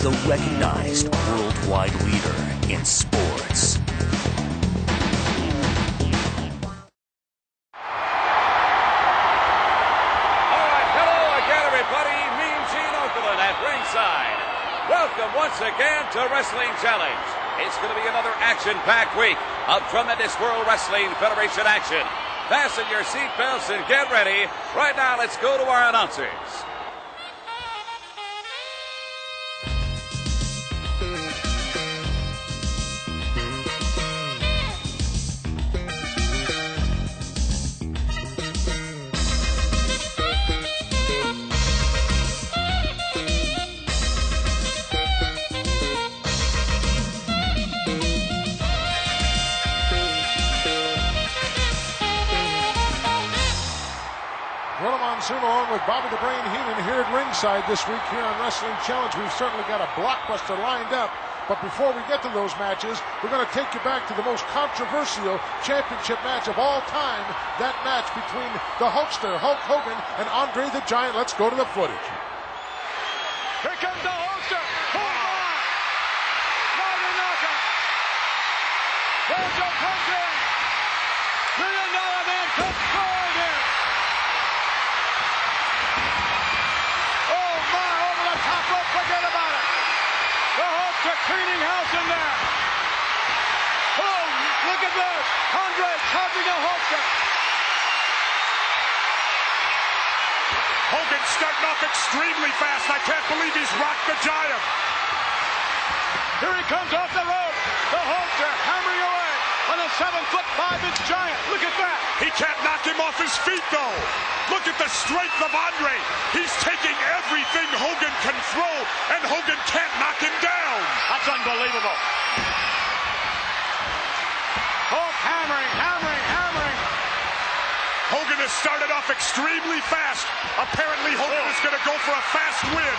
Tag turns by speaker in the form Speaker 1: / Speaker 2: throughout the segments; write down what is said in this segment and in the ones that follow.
Speaker 1: the recognized worldwide leader in sports.
Speaker 2: Welcome once again to Wrestling Challenge. It's going to be another action-packed week of tremendous World Wrestling Federation action. Fasten your seatbelts and get ready. Right now, let's go to our announcers.
Speaker 3: Gorilla Monsoon along with Bobby the Brain Heenan here at ringside this week here on Wrestling Challenge. We've certainly got a blockbuster lined up. But before we get to those matches, we're going to take you back to the most controversial championship match of all time. That match between the Hulkster, Hulk Hogan, and Andre the Giant. Let's go to the footage.
Speaker 4: Here comes the Hulkster. Hold on. Mighty knockout. Bojo comes in. $1 Million Man comes forward here. Oh my, over the top rope, forget about it. The Hulkster cleaning house in there. Oh, look at this. Andre chopping the Hulkster.
Speaker 5: Hogan starting off extremely fast. I can't believe he's rocked the Giant.
Speaker 4: Here he comes off the rope. The Hulkster hammering away on a 7'5" Giant. Look at that.
Speaker 5: He can't knock him off his feet, though. Look at the strength of Andre. He's taking everything Hogan can throw, and Hogan can't knock him down.
Speaker 4: That's unbelievable. Hulk hammering, hammering, hammering.
Speaker 5: Hogan has started off extremely fast. Apparently, Hogan is going to go for a fast win.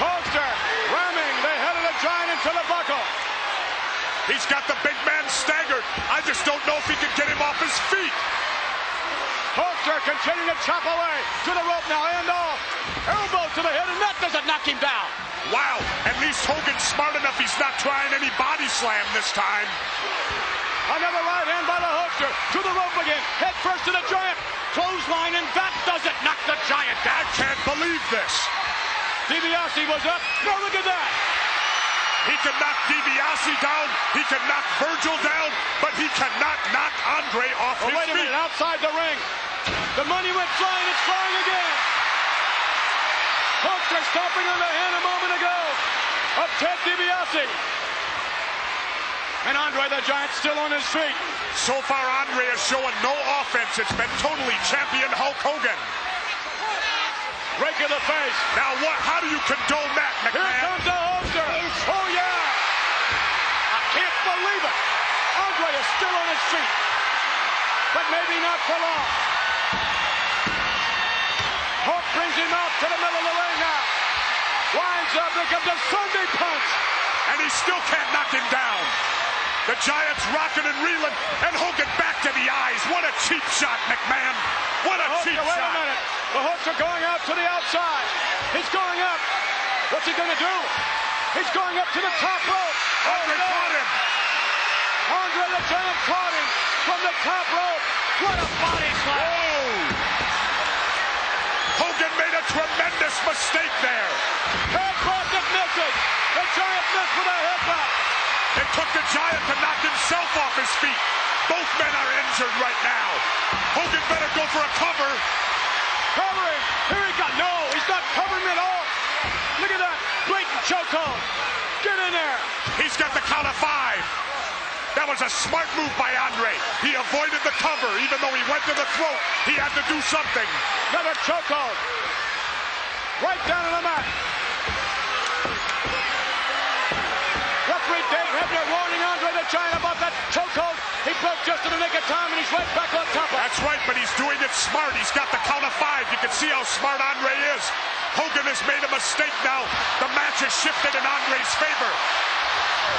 Speaker 4: Hulkster ramming the head of the Giant into the buckle.
Speaker 5: He's got the big man staggered. I just don't know if he can get him off his feet.
Speaker 4: Hulkster continuing to chop away to the rope now and off. Elbow to the head, and that doesn't knock him down.
Speaker 5: Wow, at least Hogan's smart enough he's not trying any body slam this time.
Speaker 4: Another right hand by the Hulkster to the rope again. Head first to the Giant. Clothesline, and that doesn't knock the Giant down.
Speaker 5: I can't believe this.
Speaker 4: DiBiase was up. No, look at that.
Speaker 5: He can knock DiBiase down, he can knock Virgil down, but he cannot knock Andre off his feet.
Speaker 4: Wait a minute, outside the ring. The money went flying, it's flying again. Hulkster stomping on the hand a moment ago of Ted DiBiase. And Andre the Giant still on his feet.
Speaker 5: So far, Andre is showing no offense. It's been totally champion Hulk Hogan.
Speaker 4: Rake of the face.
Speaker 5: Now what? How do you condone that, McMahon?
Speaker 4: Here comes the Hulkster. Oh, yeah. I can't believe it. Andre is still on his feet. But maybe not for long. Hulk brings him out to the middle of the ring now. Winds up. Here comes a Sunday punch.
Speaker 5: And he still can't knock him down. The Giant's rocking and reeling, and Hogan back to the eyes. What a cheap shot, McMahon. What a cheap shot.
Speaker 4: Wait a minute. The Hulkster going out to the outside. He's going up. What's he going to do? He's going up to the top rope.
Speaker 5: Andre caught him.
Speaker 4: Andre the Giant caught him from the top rope. What a body slam.
Speaker 5: Whoa. Hogan made a tremendous mistake there.
Speaker 4: Headbutt that misses. The Giant missed with a headbutt.
Speaker 5: It took the Giant to knock himself off his feet. Both men are injured right now. Hogan better go for a cover.
Speaker 4: Covering. Here he goes. No, he's not covering at all. Look at that. Blatant chokehold. Get in there.
Speaker 5: He's got the count of 5. That was a smart move by Andre. He avoided the cover. Even though he went to the throat, he had to do something.
Speaker 4: Another chokehold. Right down on the mat. Referee Dave Hebner warning Andre the Giant about that chokehold. He broke just in the nick of time, and he's right back on top of it.
Speaker 5: That's right, but he's doing it smart. He's got the count of 5. You can see how smart Andre is. Hogan has made a mistake now. The match has shifted in Andre's favor.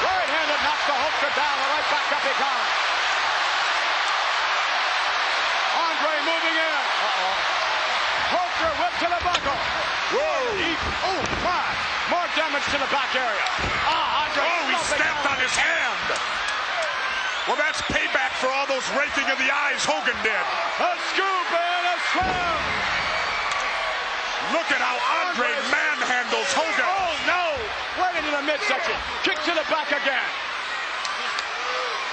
Speaker 4: Right-handed knocks the Hulkster down, and right back up he comes. Andre moving in. Hulkster whip to the buckle.
Speaker 5: Whoa!
Speaker 4: Oh, my. damage to the back area. Andre.
Speaker 5: Oh, he stepped on his hand. Well, that's payback for all those raking of the eyes Hogan did.
Speaker 4: A scoop and a slam.
Speaker 5: Look at how Andre manhandles Hogan.
Speaker 4: Oh, no. Right into the midsection. Kick to the back again.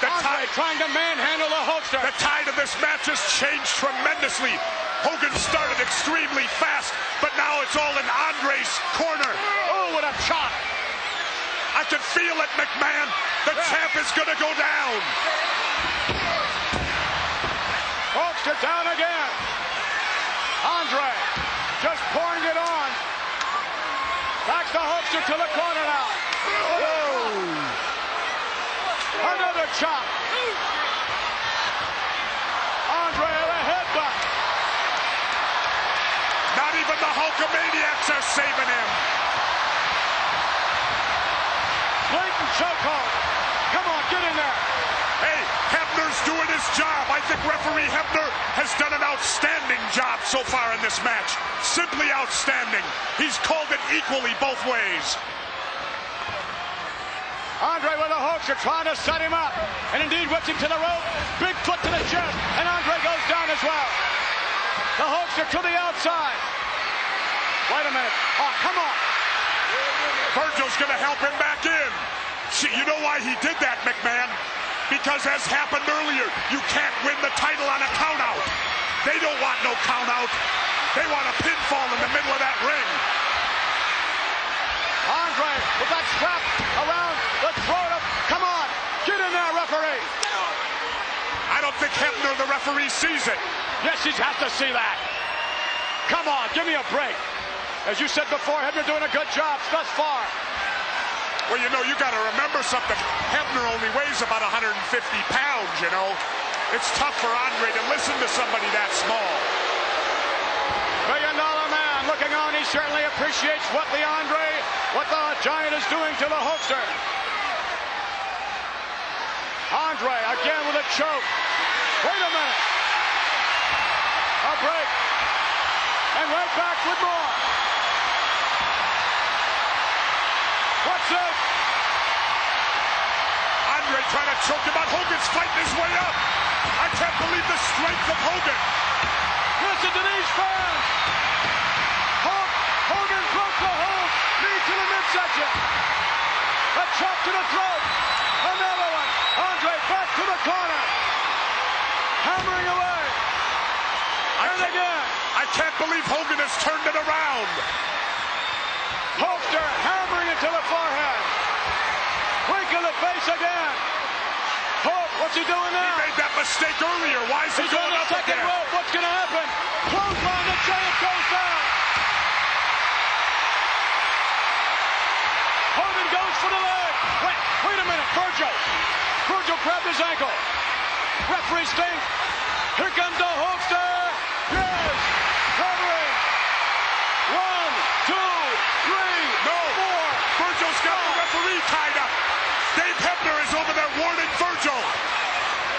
Speaker 4: Andre trying to manhandle the Hulkster.
Speaker 5: The tide of this match has changed tremendously. Hogan started extremely fast, but now it's all in Andre's corner.
Speaker 4: Oh, what a chop.
Speaker 5: I can feel it, McMahon. The champ is going to go down.
Speaker 4: Hulkster down again. Andre just pouring it on. Back the Hulkster to the corner now. Whoa. Another chop. Andre with a headbutt.
Speaker 5: Not even the Hulkamaniacs are saving him.
Speaker 4: Blatant chokehold. Come on, get in there.
Speaker 5: Hey, Hebner's doing his job. I think referee Hebner has done an outstanding job so far in this match. Simply outstanding. He's called it equally both ways.
Speaker 4: Andre with a Hulkster trying to set him up. And indeed whips him to the rope. Big foot to the chest. And Andre goes down as well. The Hulkster to the outside. Wait a minute. Oh, come on.
Speaker 5: Virgil's going to help him back in. See, you know why he did that, McMahon? Because as happened earlier, you can't win the title on a count-out. They don't want no count-out. They want a pinfall in the middle of that ring.
Speaker 4: Andre with that strap around the throat of... Come on. Get in there, referee.
Speaker 5: I don't think Hebner, the referee, sees it.
Speaker 4: Yes, he has to see that. Come on, give me a break. As you said before, Hebner doing a good job thus far.
Speaker 5: Well, you know, you got to remember something. Hebner only weighs about 150 pounds, you know. It's tough for Andre to listen to somebody that small.
Speaker 4: $1 million man looking on. He certainly appreciates what the Giant is doing to the Hulkster. Andre again with a choke. Wait a minute. A break. And right back with more. What's this?
Speaker 5: Andre trying to choke him out. Hogan's fighting his way up. I can't believe the strength of Hogan.
Speaker 4: Listen to these fans. Hogan broke the hold. Knee to the midsection. A chop to the throat. Another one. Andre back to the corner. Hammering away. And again.
Speaker 5: I can't believe Hogan has turned it around.
Speaker 4: Hulkster hammering into the forehead. Wink of the face again. Hulk, what's he doing now?
Speaker 5: He made that mistake earlier. Why is he going
Speaker 4: on the
Speaker 5: up
Speaker 4: second
Speaker 5: again?
Speaker 4: rope. What's going to happen? Clothesline, the Giant goes down. Hogan goes for the leg. Wait a minute. Virgil grabbed his ankle. Referee sting. Here comes the Hulkster. Yes. Covering. 1, 2, 3,
Speaker 5: No.
Speaker 4: 4.
Speaker 5: Virgil's got the referee tied up. Dave Hebner is over there warning Virgil.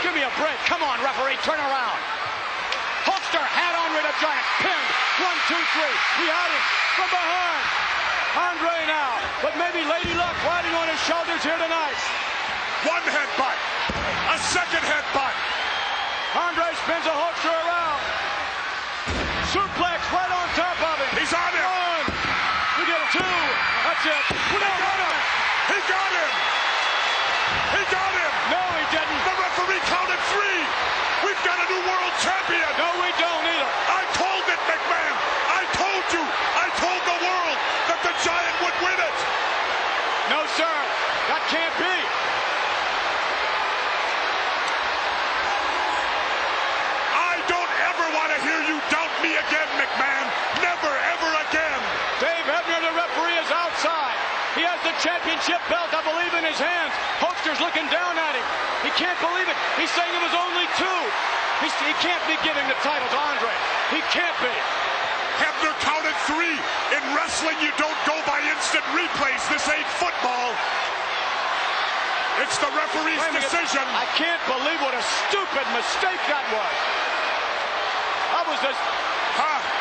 Speaker 4: Give me a break. Come on, referee. Turn around. Hulkster had Andre the Giant. Pinned. 1, 2, 3. He had him from behind. Andre now. But maybe Lady Luck riding on his shoulders here tonight.
Speaker 5: One headbutt. A second headbutt.
Speaker 4: Andre spins a Hulkster around. Suplex right on top of him.
Speaker 5: He's on him.
Speaker 4: 1. We get 2. That's it.
Speaker 5: He got him. He got him. He got him.
Speaker 4: No, he didn't.
Speaker 5: The referee counted 3. We've got a new world champion.
Speaker 4: No, we don't either.
Speaker 5: I told it, McMahon. I told you. I told the world that the Giant would win it.
Speaker 4: No, sir. That can't be.
Speaker 5: I don't ever want to hear you doubt me again, McMahon. Never, ever again.
Speaker 4: Dave Hebner, the referee, is outside. He has the championship belt, I believe, in his hands. Hulkster's looking down at him. He can't believe it. He's saying it was only 2. He can't be giving the title to Andre. He can't be.
Speaker 5: Hebner counted 3. In wrestling, you don't go by instant replays. This ain't football. It's the referee's decision.
Speaker 4: I can't believe what a stupid mistake that was.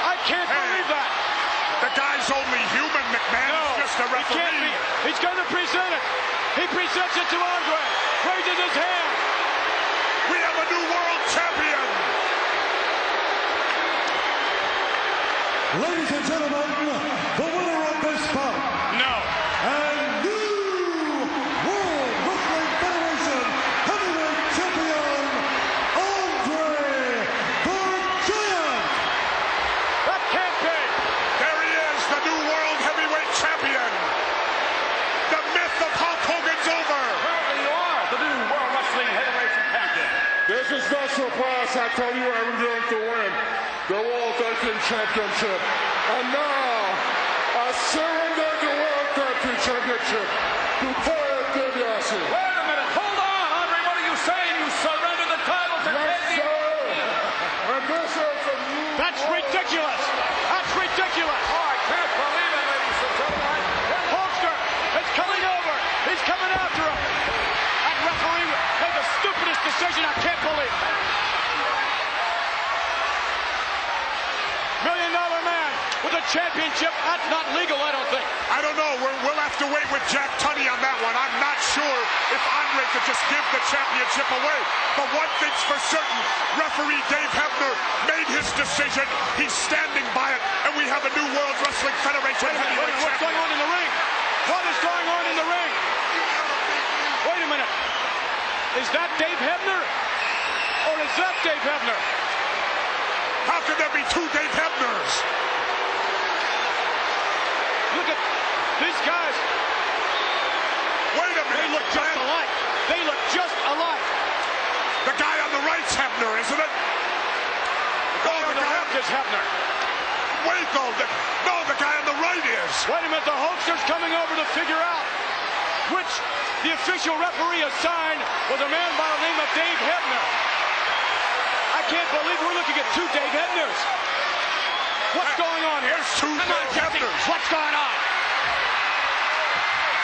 Speaker 4: I can't believe that.
Speaker 5: The guy's only human, McMahon.
Speaker 4: No,
Speaker 5: He's just a referee.
Speaker 4: He's going to present it. He presents it to Andre. Raises his hand.
Speaker 5: We have a new world champion.
Speaker 6: Ladies and gentlemen, the winner of this bout.
Speaker 4: No.
Speaker 6: And new World Wrestling Federation Heavyweight Champion, Andre the Giant.
Speaker 4: That can't be.
Speaker 5: There he is, the new world heavyweight champion. The myth of Hulk Hogan's over.
Speaker 2: Apparently you are the new World Wrestling Heavyweight Champion.
Speaker 7: This is no surprise. I told you I was going to win the World Wrestling Championship. And now, I surrender the World Wrestling Championship to Ted DiBiase.
Speaker 2: Wait a minute. Hold on, Andre. What are you saying? You surrender the title to
Speaker 7: Yes,
Speaker 2: Ted
Speaker 7: sir.
Speaker 2: DiBiase.
Speaker 7: And this is the new
Speaker 4: That's
Speaker 7: World-
Speaker 4: ridiculous. That's ridiculous.
Speaker 2: Oh, I can't believe it, ladies and gentlemen.
Speaker 4: Hulkster is coming over. He's coming after him. That referee made the stupidest decision. I can't believe it. $1 Million Man with a championship. That's not legal, I don't think.
Speaker 5: I don't know. We'll have to wait with Jack Tunny on that one. I'm not sure if Andre could just give the championship away. But one thing's for certain, referee Dave Hebner made his decision. He's standing by it, and we have a new World Wrestling Federation heavyweight
Speaker 4: What's going
Speaker 5: champion.
Speaker 4: on in the ring? What is going on in the ring? Wait a minute. Is that Dave Hebner? Or is that Dave Hebner?
Speaker 5: How can there be two Dave Hebners?
Speaker 4: Look at these guys.
Speaker 5: Wait a minute.
Speaker 4: They look just
Speaker 5: man.
Speaker 4: alike. They look just alike.
Speaker 5: The guy on the right's Hebner, isn't it?
Speaker 4: The guy on the left is Hebner.
Speaker 5: Wait, though. The guy on the right is.
Speaker 4: Wait a minute. The Hulkster's coming over to figure out which the official referee assigned was a man by the name of Dave Hebner. I can't believe we're looking at two Dave Hebners. What's going on here?
Speaker 5: Here's two
Speaker 4: Come on,
Speaker 5: Dave
Speaker 4: Jesse.
Speaker 5: Hebners.
Speaker 4: What's going on?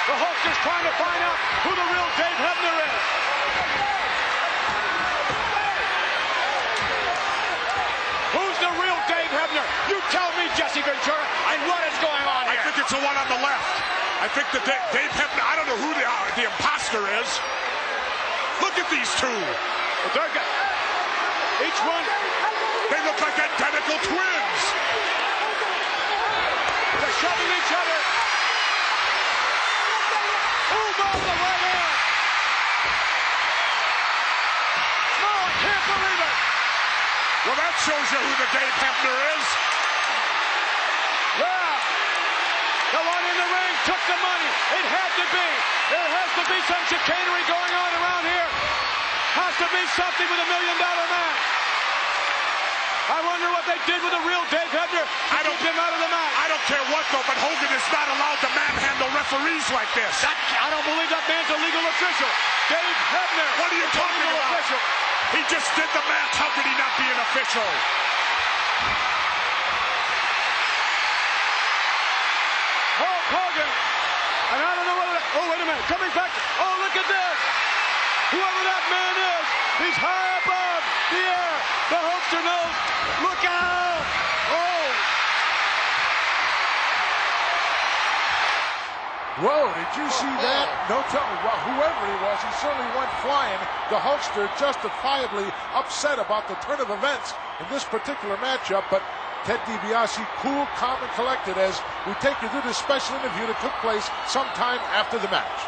Speaker 4: The Hulkster's trying to find out who the real Dave Hebner is. Who's the real Dave Hebner? You tell me, Jesse Ventura, and what is going on
Speaker 5: I
Speaker 4: here?
Speaker 5: think it's the one on the left. I think that Dave Hebner, I don't know who the imposter is. Look at these two.
Speaker 4: But they're good. Each one.
Speaker 5: They look like identical twins.
Speaker 4: They're shoving each other. Move on the right hand. No, I can't believe it.
Speaker 5: Well, that shows you who the Dave Hebner is.
Speaker 4: Yeah. The one in the ring took the money. It had to be. There has to be some chicanery going on around here. Has to be something with $1 Million Man. I wonder what they did with the real Dave Hebner to keep him out of the match.
Speaker 5: I don't care what, though, but Hogan is not allowed to manhandle referees like this.
Speaker 4: I don't believe that man's a legal official. Dave Hebner.
Speaker 5: What are you
Speaker 4: is a
Speaker 5: talking
Speaker 4: legal
Speaker 5: about?
Speaker 4: official.
Speaker 5: He just did the match. How could he not be an official?
Speaker 4: Hulk Hogan. And I don't know whether... Oh, wait a minute. Coming back. Oh, look at this. Whoever that man is, he's high above the air. The Hulkster knows. Look out. Oh.
Speaker 3: Whoa, did you see that? No telling. Well, whoever he was, he certainly went flying. The Hulkster justifiably upset about the turn of events in this particular matchup, but Ted DiBiase, cool, calm, and collected as we take you through this special interview that took place sometime after the match.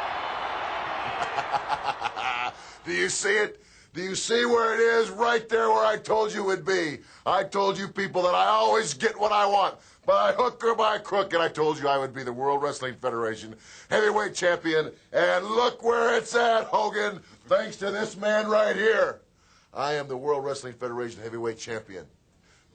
Speaker 8: Do you see it? Do you see where it is? Right there where I told you it would be. I told you people that I always get what I want, by hook or by crook, and I told you I would be the World Wrestling Federation heavyweight champion, and look where it's at, Hogan, thanks to this man right here. I am the World Wrestling Federation heavyweight champion.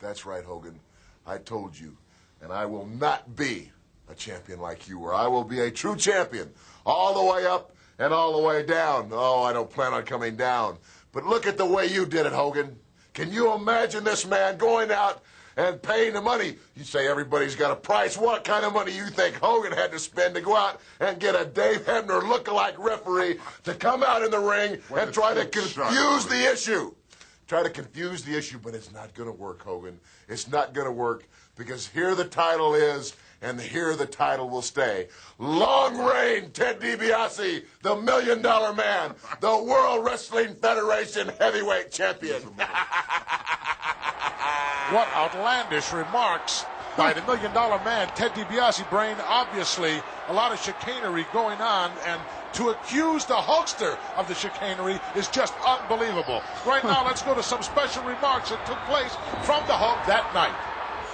Speaker 8: That's right, Hogan. I told you, and I will not be a champion like you were. I will be a true champion, all the way up and all the way down. Oh, I don't plan on coming down. But look at the way you did it, Hogan. Can you imagine this man going out and paying the money? You say everybody's got a price. What kind of money you think Hogan had to spend to go out and get a Dave Hebner look-alike referee to come out in the ring and try to confuse the issue? try to confuse the issue, but it's not going to work, Hogan. It's not going to work because here the title is, and here the title will stay. Long reign, Ted DiBiase, the $1 Million Man, the World Wrestling Federation Heavyweight Champion.
Speaker 3: What outlandish remarks by the $1 Million Man, Ted DiBiase. Brain, obviously a lot of chicanery going on, and to accuse the Hulkster of the chicanery is just unbelievable. Right now, let's go to some special remarks that took place from the Hulk that night.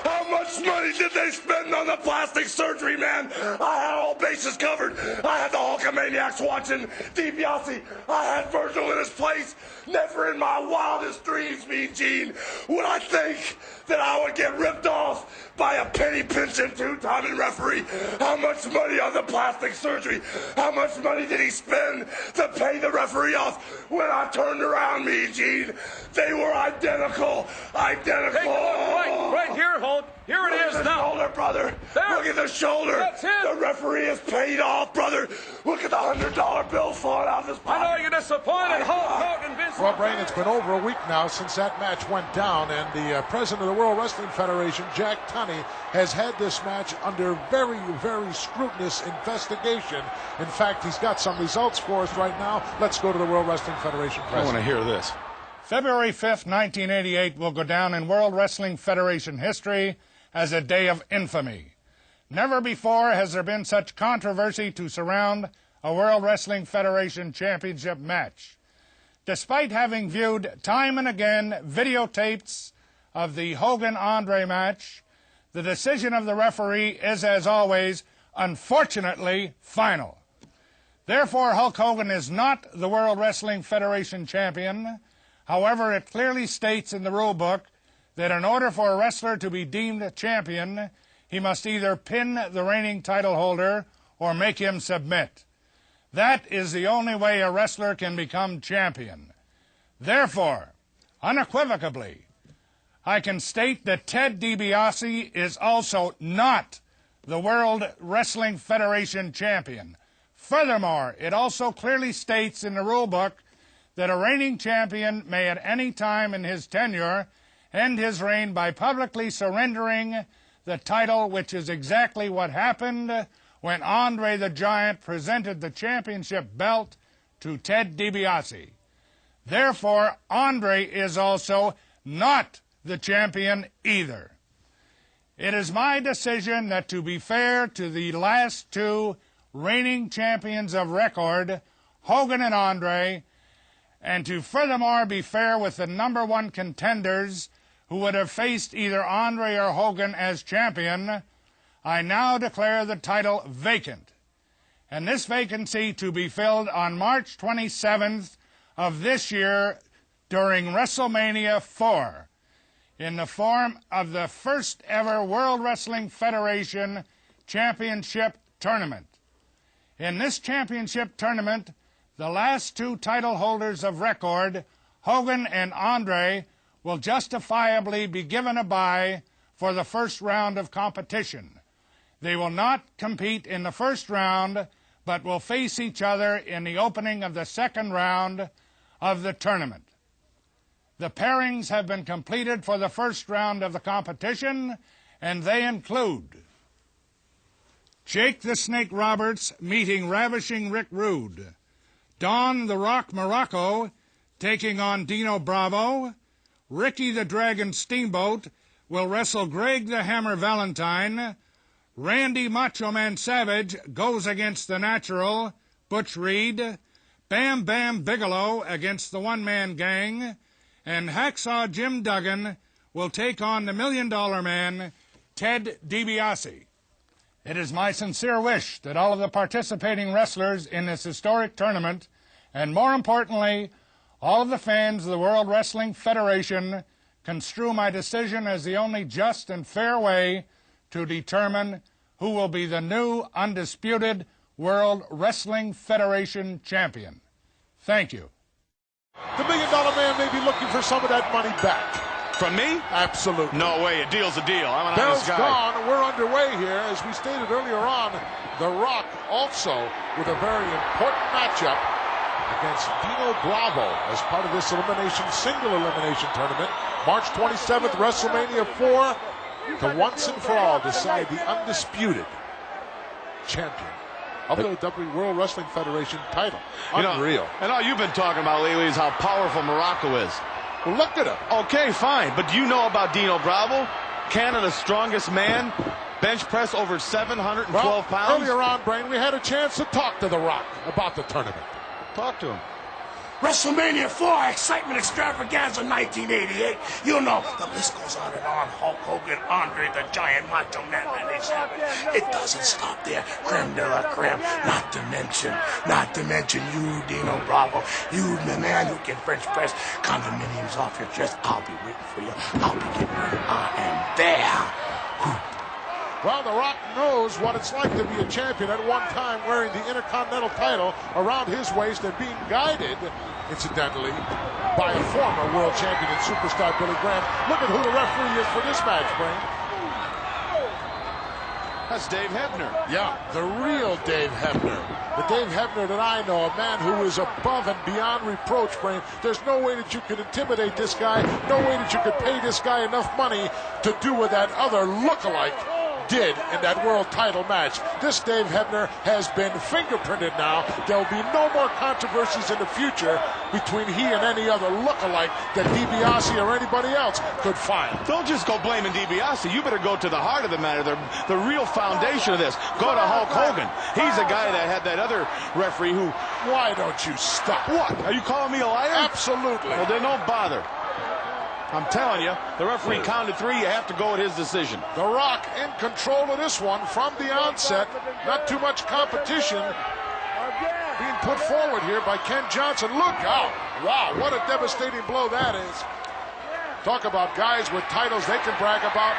Speaker 7: How much money did they spend on the plastic surgery, man? I had all bases covered. I had the Hulkamaniacs watching DiBiase. I had Virgil in his place. Never in my wildest dreams, Mean Gene, would I think that I would get ripped off by a penny-pinching two-timing referee. How much money on the plastic surgery? How much money did he spend to pay the referee off? When I turned around, Mean Gene, they were identical. Identical.
Speaker 4: Take a look right here, Holt. Here it is now.
Speaker 7: Shoulder, brother.
Speaker 4: There.
Speaker 7: Look at the shoulder.
Speaker 4: That's it.
Speaker 7: The referee is paid off, brother. Look at the $100 bill falling out of his pocket.
Speaker 4: I know you're disappointed, Hogan.
Speaker 3: Well, Brain, it's been over a week now since that match went down, and the president of the World Wrestling Federation, Jack Tunny, has had this match under very, very scrutinous investigation. In fact, he's got some results for us right now. Let's go to the World Wrestling Federation president.
Speaker 9: I want to hear this. February 5th, 1988 will go down in World Wrestling Federation history as a day of infamy. Never before has there been such controversy to surround a World Wrestling Federation championship match. Despite having viewed time and again videotapes of the Hogan-Andre match, the decision of the referee is, as always, unfortunately final. Therefore, Hulk Hogan is not the World Wrestling Federation champion. However, it clearly states in the rule book that in order for a wrestler to be deemed champion, he must either pin the reigning title holder or make him submit. That is the only way a wrestler can become champion. Therefore, unequivocally, I can state that Ted DiBiase is also not the World Wrestling Federation champion. Furthermore, it also clearly states in the rule book that a reigning champion may at any time in his tenure end his reign by publicly surrendering the title, which is exactly what happened when Andre the Giant presented the championship belt to Ted DiBiase. Therefore, Andre is also not the champion either. It is my decision that to be fair to the last two reigning champions of record, Hogan and Andre, and to furthermore be fair with the number one contenders who would have faced either Andre or Hogan as champion, I now declare the title vacant, and this vacancy to be filled on March 27th of this year during WrestleMania IV in the form of the first ever World Wrestling Federation Championship Tournament. In this championship tournament, the last two title holders of record, Hogan and Andre, will justifiably be given a bye for the first round of competition. They will not compete in the first round, but will face each other in the opening of the second round of the tournament. The pairings have been completed for the first round of the competition, and they include Jake the Snake Roberts meeting Ravishing Rick Rude, Don the Rock Muraco taking on Dino Bravo, Ricky the Dragon Steamboat will wrestle Greg the Hammer Valentine, Randy Macho Man Savage goes against the Natural, Butch Reed, Bam Bam Bigelow against the One Man Gang, and Hacksaw Jim Duggan will take on the $1 Million Man, Ted DiBiase. It is my sincere wish that all of the participating wrestlers in this historic tournament, and more importantly, all of the fans of the World Wrestling Federation, construe my decision as the only just and fair way to determine who will be the new undisputed World Wrestling Federation champion. Thank you.
Speaker 3: The $1 Million Man may be looking for some of that money back.
Speaker 9: From me?
Speaker 3: Absolutely.
Speaker 9: No way. A deal's a deal. I'm an
Speaker 3: Bell's
Speaker 9: honest guy.
Speaker 3: gone. We're underway here. As we stated earlier on, The Rock also with a very important matchup against Dino Bravo as part of this single elimination tournament. March 27th, WrestleMania 4, to once and for all decide the undisputed champion of the WWE World Wrestling Federation title. Unreal.
Speaker 10: And all you've been talking about lately is how powerful Muraco is.
Speaker 3: Well, look at him.
Speaker 10: Okay, fine, but do you know about Dino Bravo? Canada's strongest man, bench press over 712 pounds.
Speaker 3: Earlier on, Brain, we had a chance to talk to The Rock about the tournament.
Speaker 10: Talk to him.
Speaker 11: WrestleMania 4, excitement extravaganza 1988. You know, the list goes on and on. Hulk Hogan, Andre the Giant, Macho Man, Randy Savage. It doesn't stop there. Creme de la creme. Not to mention you, Dino Bravo. You, the man who can French press condominiums off your chest. I'll be waiting for you. I'll be getting ready. I am there.
Speaker 3: Well, The Rock knows what it's like to be a champion at one time, wearing the Intercontinental title around his waist and being guided, incidentally, by a former world champion and superstar, Billy Graham. Look at who the referee is for this match, Brain.
Speaker 10: That's Dave Hebner.
Speaker 3: Yeah, the real Dave Hebner. The Dave Hebner that I know, a man who is above and beyond reproach, Brain. There's no way that you could intimidate this guy, no way that you could pay this guy enough money to do what that other lookalike did in that world title match. This Dave Hebner has been fingerprinted now. There will be no more controversies in the future between he and any other lookalike that DiBiase or anybody else could find.
Speaker 10: Don't just go blaming DiBiase. You better go to the heart of the matter, the real foundation of this. Go to Hulk Hogan. He's the guy that had that other referee who...
Speaker 3: Why don't you stop?
Speaker 10: What? Are you calling me a liar?
Speaker 3: Absolutely.
Speaker 10: Well, then don't bother. I'm telling you, the referee counted 3. You have to go with his decision.
Speaker 3: The Rock in control of this one from the onset. Not too much competition being put forward here by Ken Johnson. Look out. Wow, what a devastating blow that is. Talk about guys with titles they can brag about.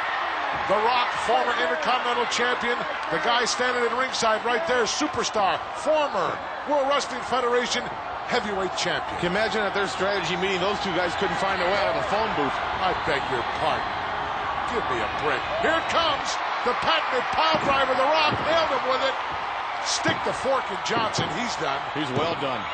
Speaker 3: The Rock, former Intercontinental Champion. The guy standing in ringside right there, superstar, former World Wrestling Federation heavyweight champion.
Speaker 10: Can you imagine at their strategy meeting, those two guys couldn't find a way out of a phone booth?
Speaker 3: I beg your pardon. Give me a break. Here it comes. The patented pile driver. The Rock nailed him with it. Stick the fork in Johnson. He's done.
Speaker 10: He's well done.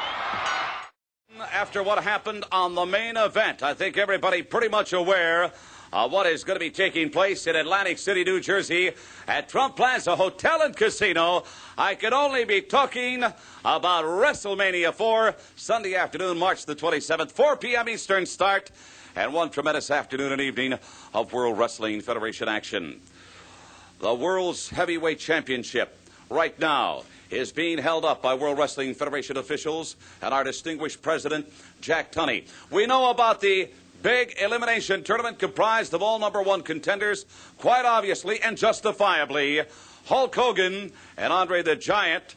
Speaker 2: After what happened on the main event, I think everybody pretty much aware of what is going to be taking place in Atlantic City, New Jersey at Trump Plaza Hotel and Casino. I can only be talking about WrestleMania 4, Sunday afternoon, March the 27th, 4 p.m. Eastern start, and one tremendous afternoon and evening of World Wrestling Federation action. The World's Heavyweight Championship right now is being held up by World Wrestling Federation officials and our distinguished president, Jack Tunny. We know about the big elimination tournament comprised of all #1 contenders, quite obviously and justifiably. Hulk Hogan and Andre the Giant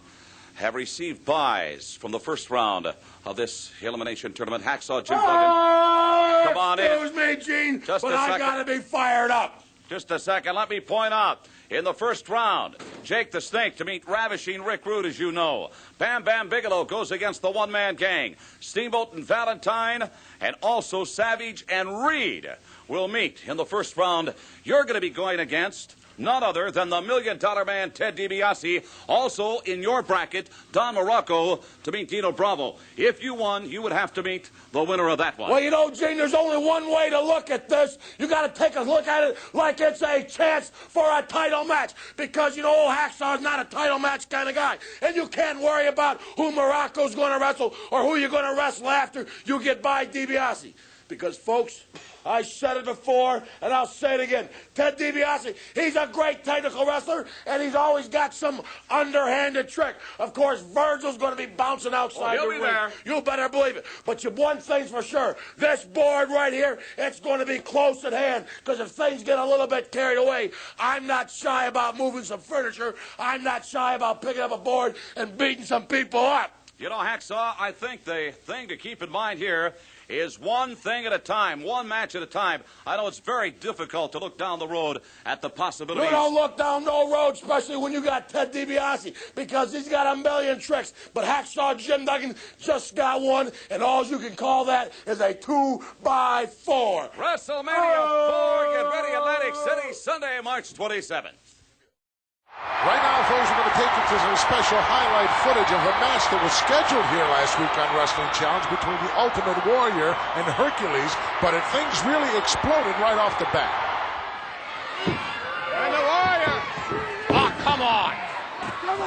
Speaker 2: have received byes from the first round of this elimination tournament. Hacksaw Jim Duggan, come on in.
Speaker 11: Excuse me, Gene,
Speaker 2: Just
Speaker 11: but
Speaker 2: a
Speaker 11: I
Speaker 2: second.
Speaker 11: gotta be fired up.
Speaker 2: Just a second. Let me point out, in the first round, Jake the Snake to meet Ravishing Rick Rude, as you know. Bam Bigelow goes against the one-man gang. Steamboat and Valentine, and also Savage and Reed will meet in the first round. You're going to be going against none other than the $1 Million Man, Ted DiBiase. Also in your bracket, Don Muraco to meet Dino Bravo. If you won, you would have to meet the winner of that one.
Speaker 11: Well, you know, Gene, there's only one way to look at this. You got to take a look at it like it's a chance for a title match. Because, you know, old Hacksaw's not a title match kind of guy. And you can't worry about who Muraco's going to wrestle or who you're going to wrestle after you get by DiBiase. Because, folks, I said it before, and I'll say it again. Ted DiBiase, he's a great technical wrestler, and he's always got some underhanded trick. Of course, Virgil's going to be bouncing outside the ring.
Speaker 2: There.
Speaker 11: You better believe it. But one thing's for sure. This board right here, it's going to be close at hand, because if things get a little bit carried away, I'm not shy about moving some furniture. I'm not shy about picking up a board and beating some people up.
Speaker 2: You know, Hacksaw, I think the thing to keep in mind here is one thing at a time, one match at a time. I know it's very difficult to look down the road at the possibilities.
Speaker 11: You don't look down no road, especially when you got Ted DiBiase, because he's got a million tricks. But Hacksaw Jim Duggan just got one, and all you can call that is a 2x4.
Speaker 2: WrestleMania 4, get ready, Atlantic City, Sunday, March 27th.
Speaker 3: Right now, folks, we're going to take you to some special highlight footage of a match that was scheduled here last week on Wrestling Challenge between the Ultimate Warrior and Hercules, but things really exploded right off the bat.
Speaker 4: And the Warrior. Oh, come on.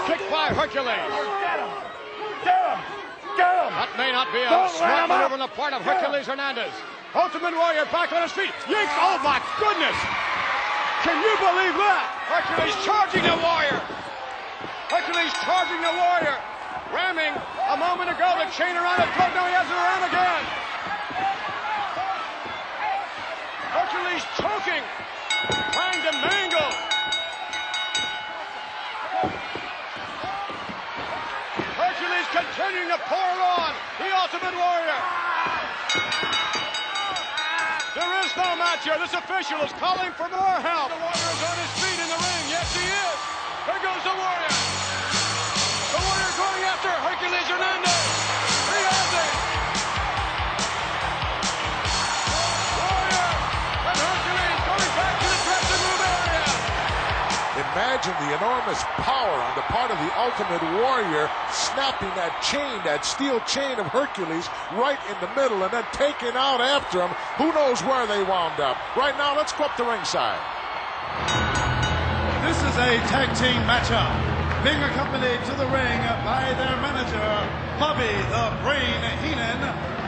Speaker 4: Kick by Hercules.
Speaker 11: Get him! Get him! Get him!
Speaker 4: That may not be a smart maneuver on the part of Hercules Hernandez. Ultimate Warrior back on his feet. Yanks. Oh, my goodness. Can you believe that? Hercules charging the Warrior. Hercules charging the Warrior. Ramming a moment ago, the chain around it. Now he has it around again. Hercules choking. Trying to mangle. Hercules continuing to pour on. The Ultimate Warrior. There is no match here. This official is calling for more help. The Warrior is on his feet in the ring. Yes, he is. Here goes the Warrior. The Warrior going after Hercules Hernandez. He has it. Warrior and Hercules going back to the dressing room area.
Speaker 3: Imagine the enormous power on the part of the Ultimate Warrior, snapping that chain, that steel chain of Hercules right in the middle and then taking out after him. Who knows where they wound up. Right now, let's go up to ringside.
Speaker 6: This is a tag team matchup, being accompanied to the ring by their manager, Bobby the Brain Heenan,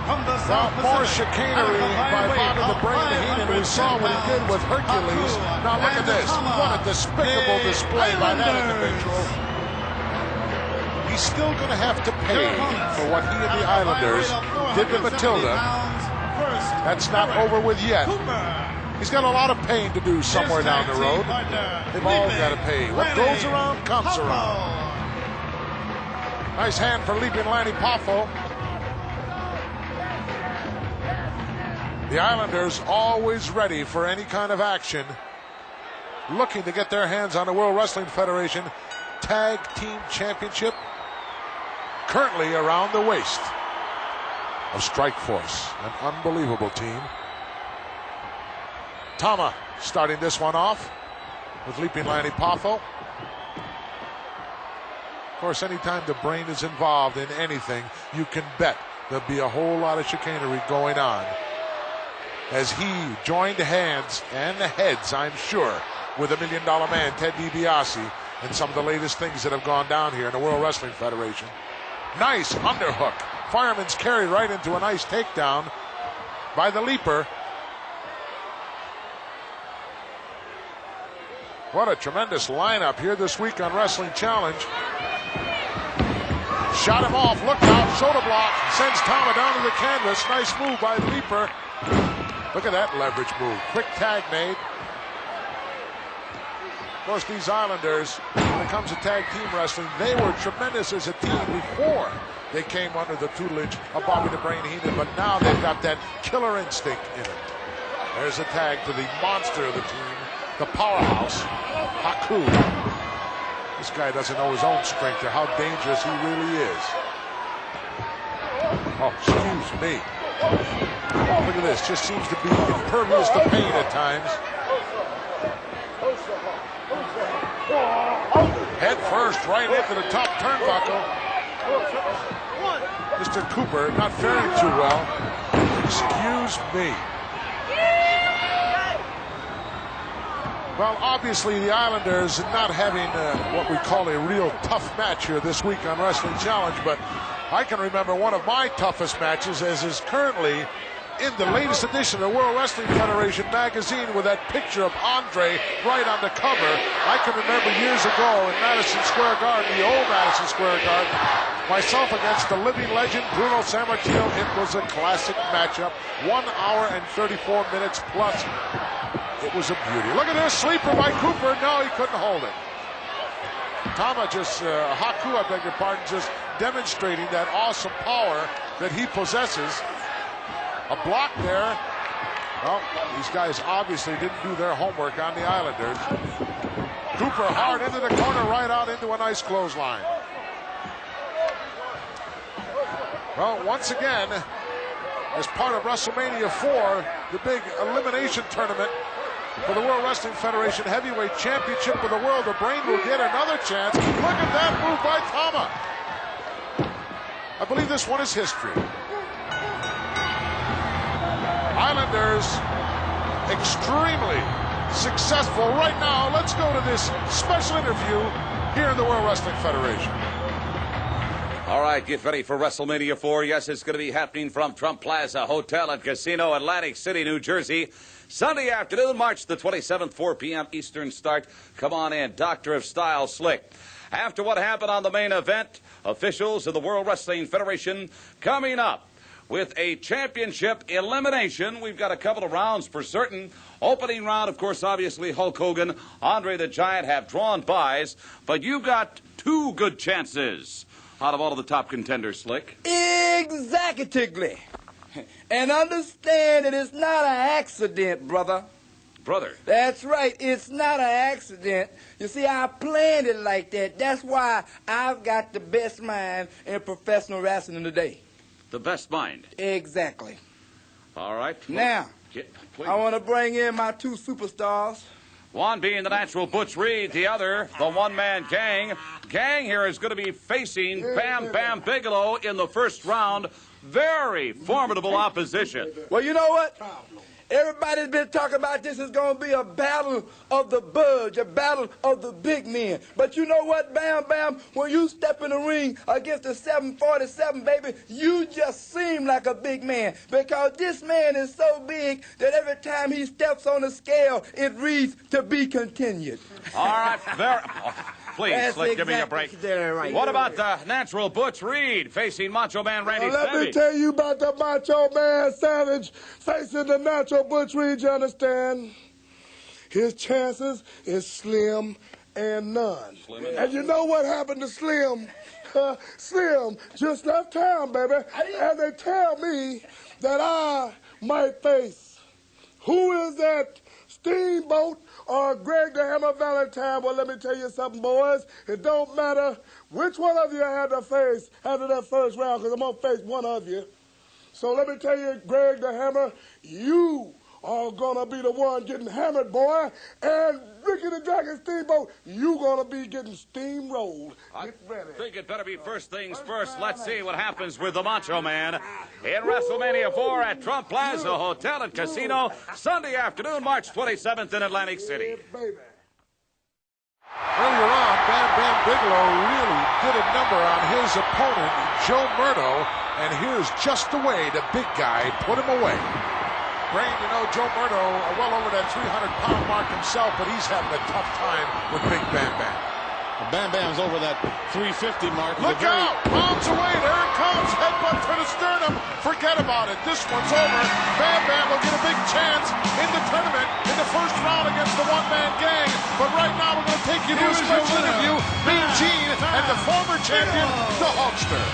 Speaker 6: from the South Pacific.
Speaker 3: More chicanery by Bobby the Brain Heenan. We saw what he did with Hercules. Now look at this. What a despicable display by that individual. He's still going to have to pay for what he and the Islanders did to Matilda. That's not over with yet. He's got a lot of pain to do somewhere down the road. They've all got to pay. What goes around comes around. Nice hand for Leaping Lanny Poffo. The Islanders always ready for any kind of action, looking to get their hands on the World Wrestling Federation Tag Team Championship, currently around the waist of Strikeforce, an unbelievable team. Tama starting this one off with Leaping Lanny Poffo. Of course, anytime the Brain is involved in anything, you can bet there'll be a whole lot of chicanery going on, as he joined hands and the heads, I'm sure, with $1 Million Man Ted DiBiase and some of the latest things that have gone down here in the World Wrestling Federation. Nice underhook. Fireman's carry right into a nice takedown by the Leaper. What a tremendous lineup here this week on Wrestling Challenge. Shot him off, looked out, shoulder block, sends Tama down to the canvas. Nice move by the Leaper. Look at that leverage move. Quick tag made. Of course, these Islanders, when it comes to tag team wrestling, they were tremendous as a team before they came under the tutelage of Bobby the Brain Heenan, but now they've got that killer instinct in it. There's a tag to the monster of the team, the powerhouse, Haku. This guy doesn't know his own strength or how dangerous he really is. Oh, excuse me. Look at this, just seems to be impervious to pain at times. Head first, right into the top turnbuckle. Mr. Cooper not faring too well. Excuse me. Well, obviously the Islanders not having what we call a real tough match here this week on Wrestling Challenge, but I can remember one of my toughest matches, as is currently in the latest edition of the World Wrestling Federation magazine with that picture of Andre right on the cover. I can remember years ago in Madison Square Garden, the old Madison Square Garden, myself against the living legend Bruno Sammartino. It was a classic matchup, 1 hour and 34 minutes plus. It was a beauty. Look at this, sleeper by Cooper. No, he couldn't hold it. Tama just, Haku, I beg your pardon, just demonstrating that awesome power that he possesses. A block there. Well, these guys obviously didn't do their homework on the Islanders. Cooper hard into the corner, right out into a nice clothesline. Well, once again, as part of WrestleMania IV, the big elimination tournament, for the World Wrestling Federation Heavyweight Championship of the World. The Brain will get another chance. Look at that move by Tama. I believe this one is history. Islanders extremely successful right now. Let's go to this special interview here in the World Wrestling Federation.
Speaker 2: All right, get ready for WrestleMania IV. Yes, it's going to be happening from Trump Plaza Hotel and Casino, Atlantic City, New Jersey. Sunday afternoon, March the 27th, 4 p.m. Eastern start. Come on in, Doctor of Style Slick. After what happened on the main event, officials of the World Wrestling Federation coming up with a championship elimination. We've got a couple of rounds for certain. Opening round, of course, obviously, Hulk Hogan, Andre the Giant have drawn buys, but you got two good chances out of all of the top contenders, Slick.
Speaker 12: Exactly. And understand that it's not an accident, brother.
Speaker 2: Brother.
Speaker 12: That's right. It's not an accident. You see, I planned it like that. That's why I've got the best mind in professional wrestling today.
Speaker 2: The best mind.
Speaker 12: Exactly.
Speaker 2: All right.
Speaker 12: Now, I want to bring in my two superstars.
Speaker 2: One being the natural Butch Reed, the other, the one-man gang. Gang here is going to be facing Bam Bigelow in the first round. Very formidable opposition.
Speaker 12: Well, you know what? Everybody's been talking about this is going to be a battle of the budge, a battle of the big men. But you know what, Bam? When you step in the ring against the 747, baby, you just seem like a big man. Because this man is so big that every time he steps on the scale, it reads to be continued.
Speaker 2: All right, please, Slick, give me a break.
Speaker 12: Right.
Speaker 2: What about the natural Butch Reed facing Macho Man Randy
Speaker 13: Let
Speaker 2: Savage?
Speaker 13: me tell you about the Macho Man Savage facing the natural Butch Reed, you understand? His chances is slim and none. And you know what happened to Slim? Slim just left town, baby. And they tell me that I might face, who is that, Steamboat or Greg the Hammer Valentine? Well, let me tell you something, boys. It don't matter which one of you I had to face after that first round, because I'm going to face one of you. So let me tell you, Greg the Hammer, you are going to be the one getting hammered, boy. And Ricky the Dragon Steamboat, you going to be getting steamrolled.
Speaker 2: I think it better be first things first. Let's see what happens with the Macho Man in WrestleMania IV at Trump Plaza Hotel and Casino, Sunday afternoon, March 27th in Atlantic City.
Speaker 3: Earlier on, Bam Bigelow really did a number on his opponent, Joe Murdo, and here's just the way the big guy put him away. Brain, you know, Joe Murdo, well over that 300-pound mark himself, but he's having a tough time with Big Bam.
Speaker 10: Bam Bam's over that 350 mark.
Speaker 3: Look out! Bombs away. There it comes. Headbutt to the sternum. Forget about it. This one's over. Bam will get a big chance in the tournament in the first round against the one-man gang. But right now we're going to take you to a special interview. Mean Gene and the former champion, the Hulkster.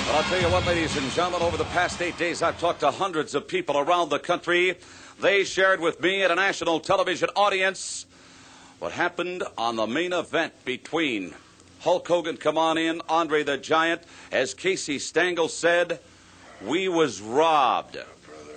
Speaker 2: Well, I'll tell you what, ladies and gentlemen, over the past 8 days, I've talked to hundreds of people around the country. They shared with me at a national television audience what happened on the main event between Hulk Hogan, come on in, Andre the Giant. As Casey Stengel said, we was robbed.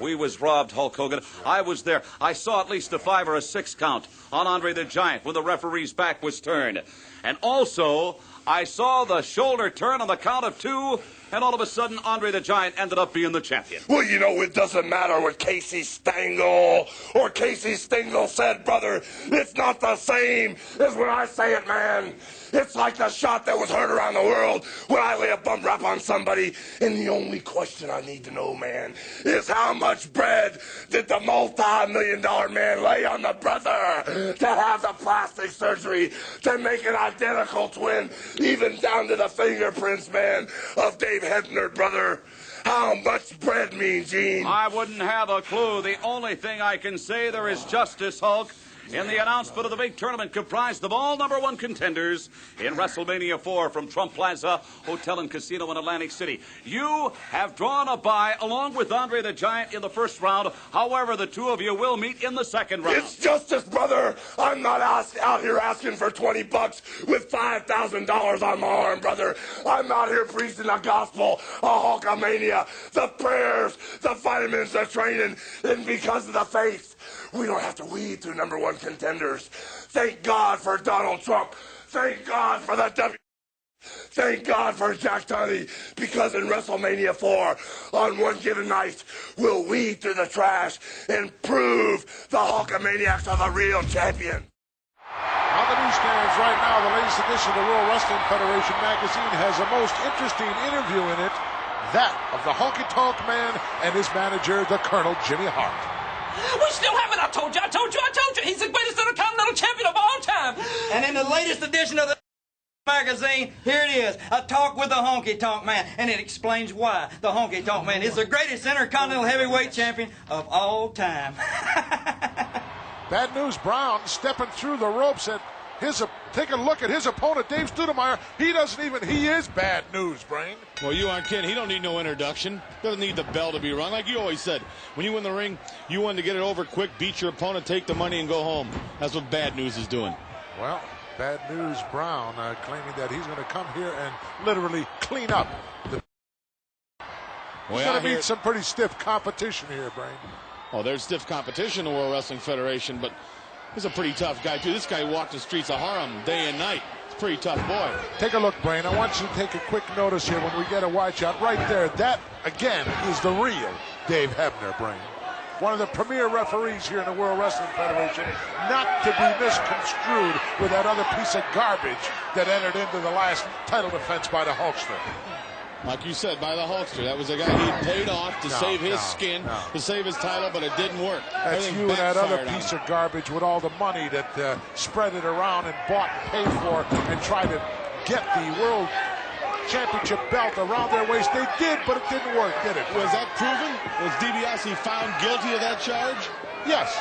Speaker 2: We was robbed, Hulk Hogan. I was there. I saw at least a 5 or a 6 count on Andre the Giant when the referee's back was turned. And also, I saw the shoulder turn on the count of 2, and all of a sudden, Andre the Giant ended up being the champion.
Speaker 14: Well, you know, it doesn't matter what Casey Stengel or Casey Stengel said, brother. It's not the same as when I say it, man. It's like the shot that was heard around the world when I lay a bum rap on somebody. And the only question I need to know, man, is how much bread did the multi-million-dollar man lay on the brother to have the plastic surgery to make an identical twin, even down to the fingerprints, man, of Dave Hebner, brother. How much bread, Mean Gene?
Speaker 2: I wouldn't have a clue. The only thing I can say, there is justice, Hulk, in the announcement of the big tournament comprised of all #1 contenders in WrestleMania IV from Trump Plaza Hotel and Casino in Atlantic City. You have drawn a bye along with Andre the Giant in the first round. However, the two of you will meet in the second round.
Speaker 14: It's justice, brother. I'm not out here asking for $20 with $5,000 on my arm, brother. I'm out here preaching the gospel of Hulkamania, the prayers, the vitamins, the training, and because of the faith we don't have to weed through #1 contenders. Thank God for Donald Trump. Thank God for the Thank God for Jack Tunny, because in WrestleMania IV, on one given night, we'll weed through the trash and prove the Hulkamaniacs are the real champion.
Speaker 3: On the newsstands right now, the latest edition of the World Wrestling Federation magazine has a most interesting interview in it, that of the Honky Tonk Man and his manager, the Colonel Jimmy Hart.
Speaker 15: We still have it. I told you. He's the greatest Intercontinental Champion of all time.
Speaker 16: And in the latest edition of the magazine, here it is, a talk with the Honky Tonk Man, and it explains why the Honky Tonk Man is the greatest Intercontinental Heavyweight Champion of all time.
Speaker 3: Bad News Brown stepping through the ropes at take a look at his opponent, Dave Studire. He is Bad News, Brain.
Speaker 10: Well, you aren't kidding. He don't need no introduction. Doesn't need the bell to be rung. Like you always said, when you win the ring, you want to get it over quick, beat your opponent, take the money, and go home. That's what Bad News is doing.
Speaker 3: Well, Bad News Brown claiming that he's going to come here and literally clean up. He's going to meet some pretty stiff competition here, Brain.
Speaker 10: Oh, there's stiff competition in the World Wrestling Federation, but he's a pretty tough guy, too. This guy walked the streets of Harlem day and night. He's a pretty tough boy.
Speaker 3: Take a look, Brain. I want you to take a quick notice here when we get a wide shot. Right there, that, again, is the real Dave Hebner, Brain. One of the premier referees here in the World Wrestling Federation, not to be misconstrued with that other piece of garbage that entered into the last title defense by the Hulkster.
Speaker 10: Like you said, by the Hulkster. That was a guy he paid off to save his skin, to save his title, but it didn't work.
Speaker 3: That's you and that other piece of garbage with all the money that spread it around and bought and paid for and tried to get the World Championship belt around their waist. They did, but it didn't work, did it?
Speaker 10: Was that proven? Was DiBiase found guilty of that charge?
Speaker 3: Yes.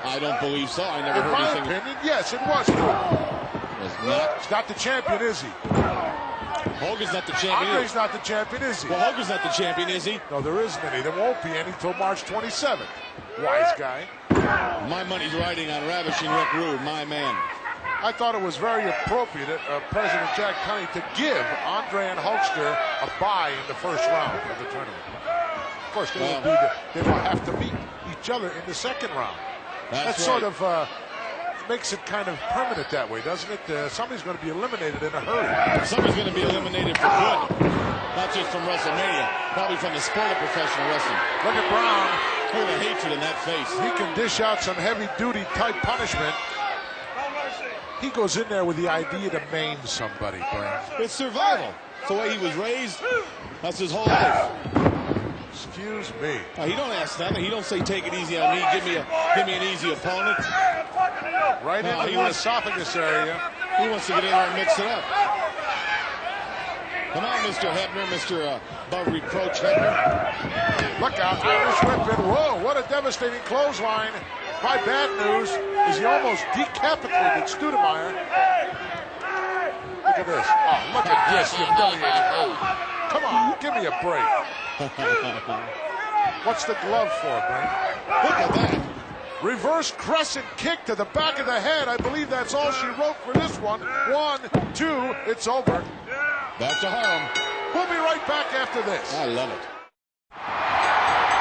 Speaker 10: I don't believe so. I never heard anything.
Speaker 3: In my opinion, yes, it was proven.
Speaker 10: Was not.
Speaker 3: He's not the champion, is he?
Speaker 10: Hogan's not the champion.
Speaker 3: Andre's not the champion, is he?
Speaker 10: Well, Hogan's not the champion, is he?
Speaker 3: No, there isn't any. There won't be any till March 27th. Wise guy.
Speaker 10: My money's riding on Ravishing Rick Rude, my man.
Speaker 3: I thought it was very appropriate of President Jack Tunny to give Andre and Hulkster a bye in the first round of the tournament. Of course, they will have to meet each other in the second round. That sort of makes it kind of permanent that way, doesn't it? Somebody's going to be eliminated in a hurry.
Speaker 10: Somebody's going to be eliminated for good. Not just from WrestleMania, probably from the sport of professional wrestling.
Speaker 3: Look at Brown.
Speaker 10: Look at the hatred in that face.
Speaker 3: He can dish out some heavy-duty type punishment. He goes in there with the idea to maim somebody, Brian.
Speaker 10: It's survival. It's the way he was raised. That's his whole life.
Speaker 3: Excuse me.
Speaker 10: He don't ask nothing. He don't say, take it easy on me. Give me an easy opponent.
Speaker 3: Right into the esophagus area.
Speaker 10: He wants to get in there and mix it up. Come on, Mr. Hebner, Mr. Above Reproach Hebner.
Speaker 3: Look out, Irish whip in. Whoa, what a devastating clothesline. My Bad News is he almost decapitated Studemire. Look at this. Oh, look at this humiliating move. Come on, give me a break. What's the glove for, Brent?
Speaker 10: Look at that.
Speaker 3: Reverse crescent kick to the back of the head. I believe that's all she wrote for this one. 1, 2, it's over.
Speaker 10: Back to Harlem.
Speaker 3: We'll be right back after this.
Speaker 10: I love it.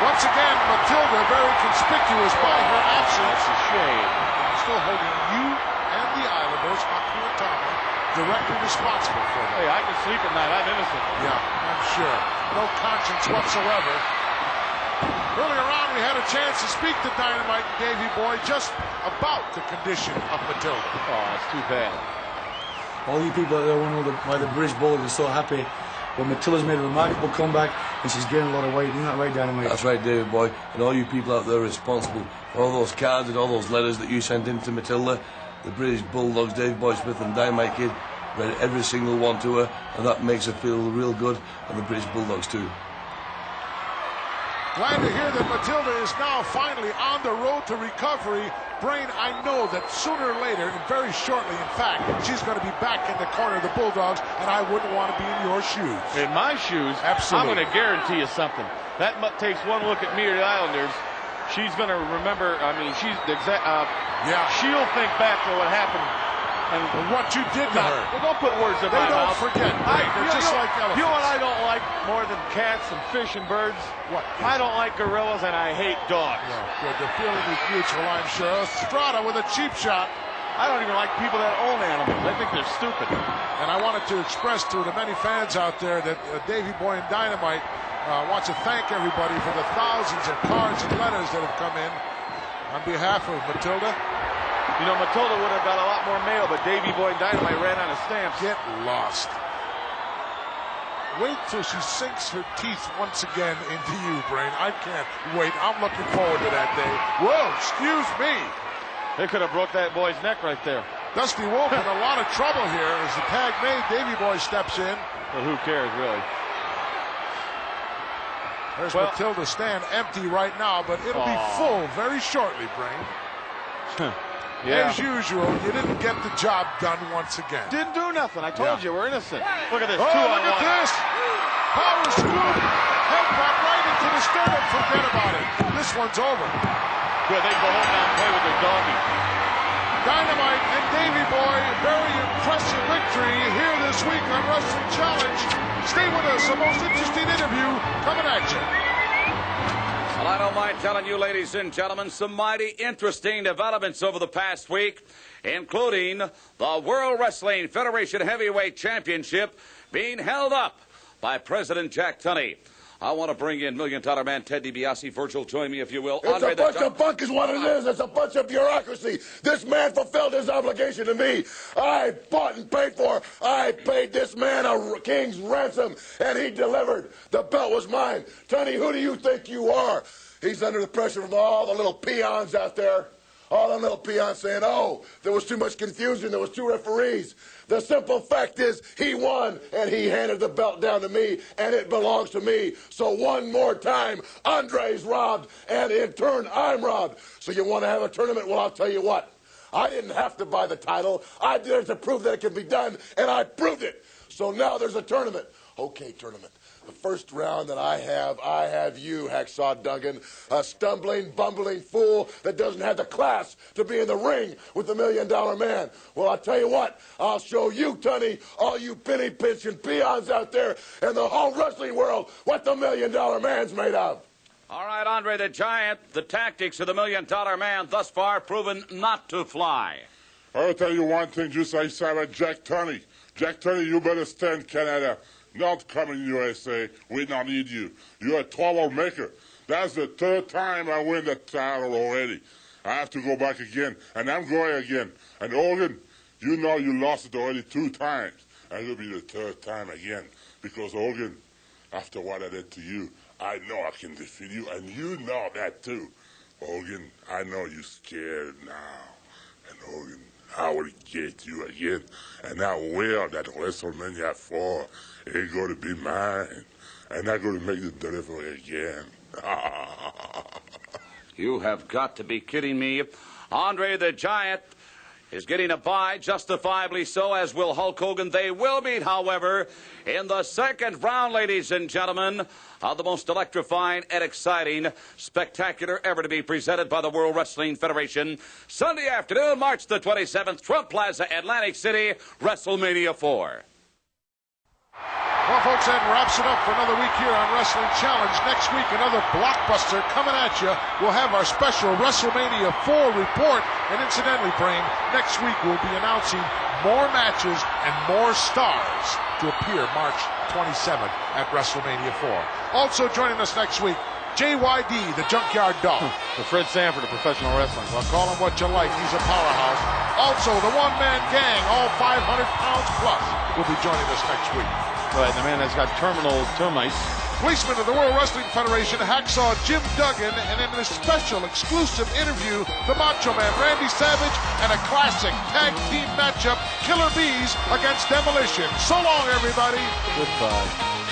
Speaker 3: Once again, Matilda very conspicuous by her absence.
Speaker 10: That's a shame.
Speaker 3: Still holding you and the Islanders, Haku Tama, directly responsible for that.
Speaker 17: Hey, I can sleep at night. I'm innocent.
Speaker 3: Yeah, I'm sure. No conscience whatsoever. Earlier on, we had a chance to speak to Dynamite and Davey Boy just about the condition of Matilda.
Speaker 17: Oh, it's too bad.
Speaker 18: All you people out there want to know why the British Bulldogs are so happy. Well, Matilda's made a remarkable comeback, and she's gained a lot of weight. Isn't that right, Dynamite?
Speaker 19: That's right, David Boy. And all you people out there responsible for all those cards and all those letters that you sent in to Matilda, the British Bulldogs, Dave Boy Smith and Dynamite Kid, read every single one to her, and that makes her feel real good, and the British Bulldogs too.
Speaker 3: Glad to hear that Matilda is now finally on the road to recovery. Brain, I know that sooner or later, and very shortly, in fact, she's going to be back in the corner of the Bulldogs, and I wouldn't want to be in your shoes.
Speaker 17: In my shoes?
Speaker 3: Absolutely.
Speaker 17: I'm going to guarantee you something. That takes one look at me or the Islanders. She's going to remember, I mean, she's the exact, she'll think back to what happened
Speaker 3: And what you did to her.
Speaker 17: Well, don't put words in my mouth.
Speaker 3: They don't forget. They're just like elephants.
Speaker 17: You know what I don't like more than cats and fish and birds?
Speaker 3: What?
Speaker 17: I don't like gorillas and I hate dogs.
Speaker 3: Yeah, good. The feeling is mutual, I'm sure. Estrada with a cheap shot.
Speaker 17: I don't even like people that own animals. I think they're stupid.
Speaker 3: And I wanted to express to the many fans out there that Davey Boy and Dynamite wants to thank everybody for the thousands of cards and letters that have come in on behalf of Matilda.
Speaker 17: You know, Matilda would have got a lot more mail, but Davey Boy and Dynamite ran out of stamps.
Speaker 3: Get lost. Wait till she sinks her teeth once again into you, Brain. I can't wait. I'm looking forward to that day. Whoa, excuse me.
Speaker 17: They could have broke that boy's neck right there.
Speaker 3: Dusty Wolf in a lot of trouble here as the tag made. Davey Boy steps in.
Speaker 17: Well, who cares, really?
Speaker 3: There's Matilda's stand empty right now, but it'll be full very shortly, Brain.
Speaker 17: Yeah.
Speaker 3: As usual, you didn't get the job done once again.
Speaker 17: Didn't do nothing. I told you, we're innocent. Look at this.
Speaker 3: Oh, look at this. Power scoop. Headbutt right into the sternum. Forget about it. This one's over.
Speaker 17: Good, they go home now and play with their doggy.
Speaker 3: Dynamite and Davey Boy, very impressive victory here this week on Wrestling Challenge. Stay with us. A most interesting interview coming at you.
Speaker 2: Well, I don't mind telling you, ladies and gentlemen, some mighty interesting developments over the past week, including the World Wrestling Federation Heavyweight Championship being held up by President Jack Tunny. I want to bring in $1 Million Man Ted DiBiase. Virgil, join me if you will.
Speaker 14: It's a bunch of bunk is what it is. It's a bunch of bureaucracy. This man fulfilled his obligation to me. I bought and paid for. I paid this man a king's ransom, and he delivered. The belt was mine. Tunny, who do you think you are? He's under the pressure from all the little peons out there. All them little peons saying, oh, there was too much confusion. There was 2 referees. The simple fact is he won, and he handed the belt down to me, and it belongs to me. So one more time, Andre's robbed, and in turn, I'm robbed. So you want to have a tournament? Well, I'll tell you what. I didn't have to buy the title. I did it to prove that it can be done, and I proved it. So now there's a tournament. Okay, tournament. The first round that I have you, Hacksaw Duggan, a stumbling, bumbling fool that doesn't have the class to be in the ring with the $1 Million Man. Well, I'll tell you what, I'll show you, Tunny, all you penny pinching peons out there in the whole wrestling world, what the $1 Million Man's made of.
Speaker 2: All right, Andre the Giant, the tactics of the $1 Million Man thus far proven not to fly.
Speaker 7: I'll tell you one thing, just like Simon Jack Tunny. Jack Tunny, you better stand Canada. Not coming USA. We don't need you. You're a troublemaker. That's the 3rd time I win the title already. I have to go back again, and I'm going again. And Hogan, you know you lost it already 2 times. And it'll be the 3rd time again. Because Hogan, after what I did to you, I know I can defeat you, and you know that too. Hogan, I know you're scared now. And Hogan, I will get you again. And I will that WrestleMania IV ain't going to be mine. And I'm going to make the delivery again.
Speaker 2: You have got to be kidding me. Andre the Giant is getting a bye, justifiably so, as will Hulk Hogan. They will meet, however, in the 2nd round, ladies and gentlemen, of the most electrifying and exciting spectacular ever to be presented by the World Wrestling Federation. Sunday afternoon, March the 27th, Trump Plaza, Atlantic City, WrestleMania IV.
Speaker 3: Well, folks, that wraps it up for another week here on Wrestling Challenge. Next week, another blockbuster coming at you. We'll have our special WrestleMania IV report. And incidentally, Brain, next week we'll be announcing more matches and more stars to appear March 27th at WrestleMania IV. Also joining us next week, JYD, the Junkyard Dog.
Speaker 17: The Fred Sanford of professional wrestling.
Speaker 3: Well, call him what you like. He's a powerhouse. Also, the one-man gang, all 500 pounds plus, will be joining us next week.
Speaker 17: Right, the man that's got terminal termites.
Speaker 3: Policeman of the World Wrestling Federation, Hacksaw Jim Duggan, and in a special exclusive interview, the Macho Man Randy Savage, and a classic tag team matchup, Killer Bees against Demolition. So long, everybody.
Speaker 17: Goodbye.